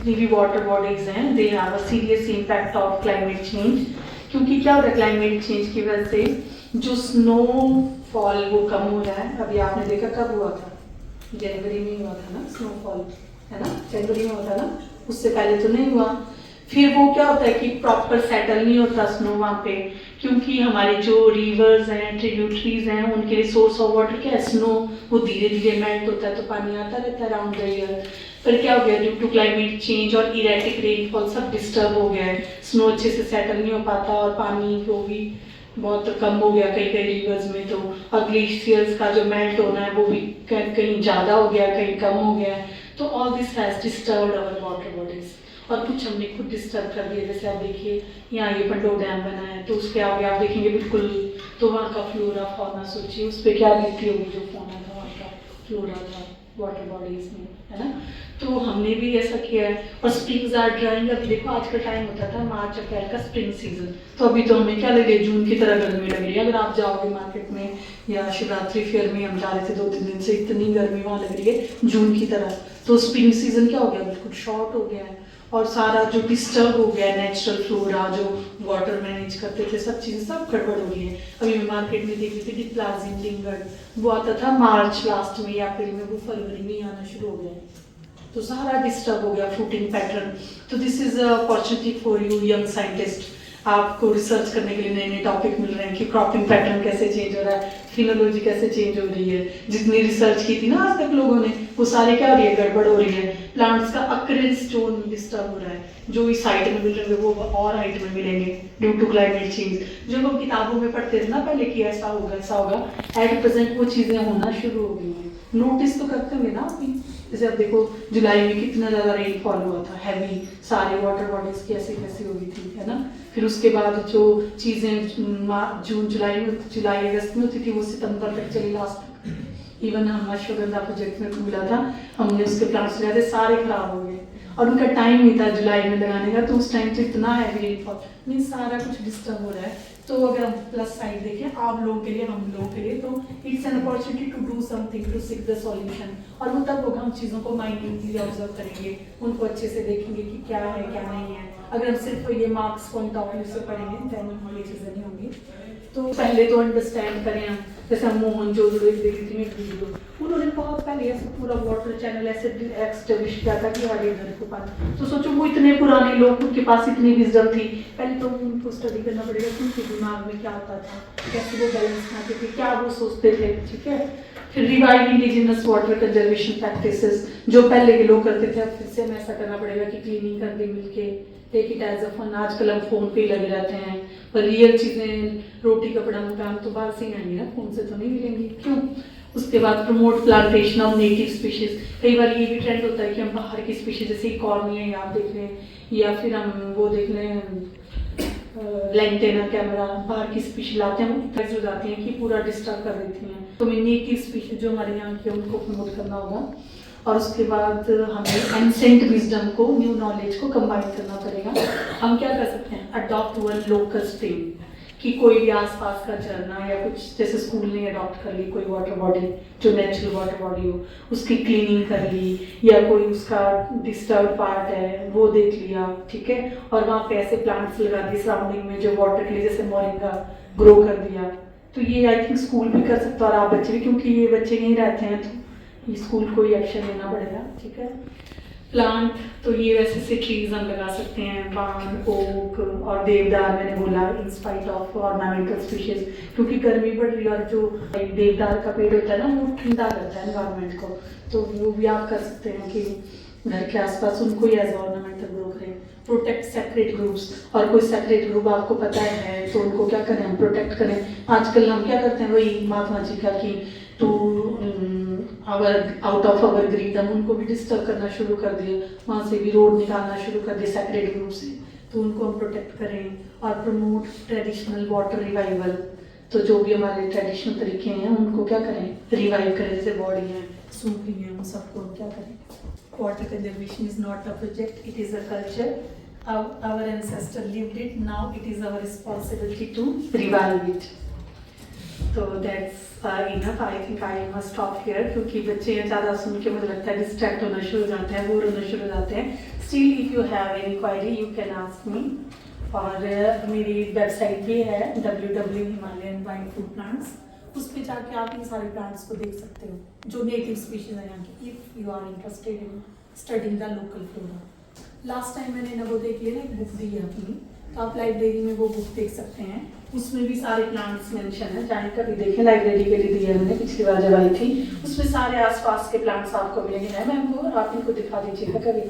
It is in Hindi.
जितनी भी वाटर बॉडीज हैं they have a serious impact of climate change. क्योंकि क्या हो रहा है क्लाइमेट चेंज की वजह से जो स्नोफॉल वो कम हो रहा है। अभी आपने देखा कब हुआ था, जनवरी में हुआ था ना स्नोफॉल, है ना, जनवरी में हुआ था ना, उससे पहले तो नहीं हुआ। फिर वो क्या होता है कि प्रॉपर सेटल नहीं होता स्नो वहाँ पे, क्योंकि हमारे जो रिवर्स हैं ट्रिब्यूटरीज हैं उनके लिए सोर्स ऑफ वाटर क्या है स्नो, वो धीरे धीरे मेल्ट होता है तो पानी आता रहता है अराउंड द ईयर। पर क्या हो गया ड्यू टू क्लाइमेट चेंज और इरेटिक रेनफॉल सब डिस्टर्ब हो गया है, स्नो अच्छे से सेटल नहीं हो पाता और पानी को भी बहुत कम हो गया कई कई रिवर्स में। तो और ग्लेशियर्स का जो मेल्ट होना है वो भी कहीं ज़्यादा हो गया कहीं कम हो गया। तो all this has disturbed our water bodies और कुछ हमने खुद डिस्टर्ब कर दिया। जैसे आप देखिए यहाँ ये पंडो डैम बना है तो उसके आगे आप देखेंगे बिल्कुल, तो वहाँ का फ्लोरा फौना सोचिए उस पर क्या बीती होगी जो फौना था वहाँ का फ्लोरा था वाटर बॉडीज में, है ना। तो हमने भी ऐसा किया है। और स्प्रिंग्स आर ड्राइंग। अभी देखो आज का टाइम होता था मार्च अप्रैल का स्प्रिंग सीजन, तो अभी तो हमें क्या लगे जून की तरह गर्मी लग रही है। अगर आप जाओगे मार्केट में या शिवरात्रि फेयर में हम जा रहे थे 2-3 दिन से, इतनी गर्मी वहाँ लग रही है जून की तरह। तो स्प्रिंग सीजन क्या हो गया बिल्कुल शॉर्ट हो गया है और सारा जो डिस्टर्ब हो गया नेचुरल फ्लोरा जो वाटर मैनेज करते थे सब चीज़ें सब गड़बड़ हो गई है। अभी मैं मार्केट में देख रही थी डिप्लाजिंग लिंगर्ड, वो आता था मार्च लास्ट में या अप्रैल में, वो फरवरी में आना शुरू हो गया। तो सारा डिस्टर्ब हो गया फ्रूटिंग पैटर्न। तो this is a opportunity for you young scientist, आपको रिसर्च करने के लिए नए नए टॉपिक मिल रहे हैं कि क्रॉपिंग पैटर्न कैसे चेंज हो रहा है, फिनोलॉजी कैसे चेंज हो रही है। जितनी रिसर्च की थी ना आज तक लोगों ने वो सारी क्या हो रही है गड़बड़ हो रही है। प्लांट्स का अक्रेंस जोन डिस्टर्ब हो रहा है, जो इस हाइट में मिल रहे हैं वो और हाइट में मिलेंगे ड्यू टू क्लाइमेट चेंज। जो हम किताबों में पढ़ते थे ना पहले कि ऐसा होगा ऐसा होगा, एट प्रेजेंट वो चीज़ें होना शुरू हो गई हैं। नोटिस तो करते होंगे ना अभी, जैसे अब देखो जुलाई में कितना ज़्यादा रेनफॉल हुआ था हैवी, सारे वाटर बॉडीज कैसे कैसे हुई थी, है ना। फिर उसके बाद जो चीज़ें जून जुलाई अगस्त में होती थी वो सितंबर तक चली लास्ट तक। इवन हम अश्वगंधा प्रोजेक्ट में मिला था, हमने उसके प्लांट्स लगाए थे सारे खराब हो गए और उनका टाइम नहीं था जुलाई में लगाने का, तो उस टाइम तो इतना हैवी रेनफॉल मीन सारा कुछ डिस्टर्ब हो रहा है। तो अगर हम प्लस साइड देखें आप लोगों के लिए हम लोगों के लिए, तो it's an opportunity to do something to seek the solution. और वो तब होगा हम चीज़ों को माइन्यूटली ऑब्जर्व करेंगे, उनको अच्छे से देखेंगे कि क्या है क्या नहीं है। अगर हम सिर्फ ये मार्क्स पॉइंट ऑफ व्यू से पढ़ेंगे दैन ये चीज़ें नहीं होंगी। तो पहले तो अंडरस्टैंड करें हम, जैसे हम मोहन जो देखी थी वीडियो, उन्होंने बहुत पहले ऐसे पूरा वाटर चैनल ऐसे एस्टेब्लिश किया था कि हमारे घर के पास। तो सोचो वो इतने पुराने लोग उनके पास इतनी विजडम थी, पहले तो उनको स्टडी करना पड़ेगा कि उनके दिमाग में क्या होता था, कैसे वो बैलेंस बनाते थे, क्या वो सोचते थे, ठीक है। फिर revive indigenous water conservation practices जो पहले के लोग करते थे, अब फिर से हमें ऐसा करना पड़ेगा कि क्लीनिंग करके मिलके take it as a fun. आजकल हम फोन पे लगे रहते हैं, पर रियल चीज़ें रोटी कपड़ा मकान तो बाहर से ही आएंगे ना, फोन से तो नहीं मिलेंगी, क्यों। उसके बाद promote plantation of native species. कई बार ये भी ट्रेंड होता है कि हम बाहर की स्पीशीज जैसे कॉर्निया आप देख लें या फिर हम वो देख लें लेंटेना कैमरा, बाहर की स्पीशीज लाते हैं वो हो जाती हैं कि पूरा डिस्टर्ब कर देती हैं। तो हमें नेटिव स्पीशीज जो हमारे यहाँ की उनको प्रमोट करना होगा। और उसके बाद हमें एंसेंट विजडम को न्यू नॉलेज को कंबाइन करना पड़ेगा। हम क्या कर सकते हैं, अडॉप्ट वन लोकल स्ट्रीम, कि कोई भी आसपास का झरना या कुछ जैसे स्कूल ने अडॉप्ट कर ली कोई वाटर बॉडी जो नेचुरल वाटर बॉडी हो, उसकी क्लीनिंग कर ली, या कोई उसका डिस्टर्ब पार्ट है वो देख लिया, ठीक है। और वहाँ पे ऐसे प्लांट्स लगा दिए सराउंडिंग में जो वाटर के लिए, जैसे मोरिंगा ग्रो कर दिया। तो ये आई थिंक स्कूल भी कर सकता है और आप बच्चे भी, क्योंकि ये बच्चे यहीं रहते हैं तो स्कूल को ही एक्शन लेना पड़ेगा, ठीक है। प्लांट तो ये वैसे से ट्रीज हम लगा सकते हैं, पाम, ओक और देवदार मैंने बोला in spite of ornamental species, क्योंकि गर्मी बढ़ रही है और जो देवदार का पेड़ होता है ना वो ठंडा करता है एनवायरनमेंट को, तो वो भी आप कर सकते हैं कि घर के आसपास उनको ही एज ऑर्नामेंटल ग्रो करें। प्रोटेक्ट सेक्रेट ग्रुप्स, और कोई सेक्रेट ग्रुप आपको पता है तो उनको क्या करें हम प्रोटेक्ट करें। आजकल हम क्या करते हैं वही महात्मा जी का कि to out of our greed हम उनको भी डिस्टर्ब करना शुरू कर दिया, वहाँ से भी रोड निकालना शुरू कर दिया सेक्रेट ग्रुप से, तो उनको हम प्रोटेक्ट करें। और प्रमोट ट्रेडिशनल वाटर रिवाइवल, तो जो भी हमारे ट्रेडिशनल तरीके हैं उनको क्या करें रिवाइव करें, जैसे बॉडी है सूखी है उन सबको क्या करें। Water conservation is not a project, it is a culture, our ancestor lived it, now it is our responsibility to revive it. तो that's enough, I think I must stop here, क्योंकि बच्चे ज़्यादा सुन के मुझे लगता है डिस्ट्रैक्ट होना शुरू हो जाते हैं, बोर होना शुरू हो जाते हैं। Still if you have any query you can ask me. और मेरी वेबसाइट भी है www.himalayan-wild-food-plants, उस पे जाके आप इन सारे प्लांट्स को देख सकते हो जो नेटिव स्पीशीज है यहाँ की, if you are interested in studying the local flora. Last time मैंने नवोदय के लिए ना एक बुक दी है अपनी, तो आप लाइब्रेरी में वो बुक देख सकते हैं, उसमें भी सारे प्लांट्स मेंशन है। जाने कभी देखें, लाइब्रेरी के लिए दिया मैंने पिछली बार जब आई थी, उसमें सारे आसपास के प्लांट्स आपको मिलेंगे। मैम वो आप इनको दिखा दीजिएगा कभी।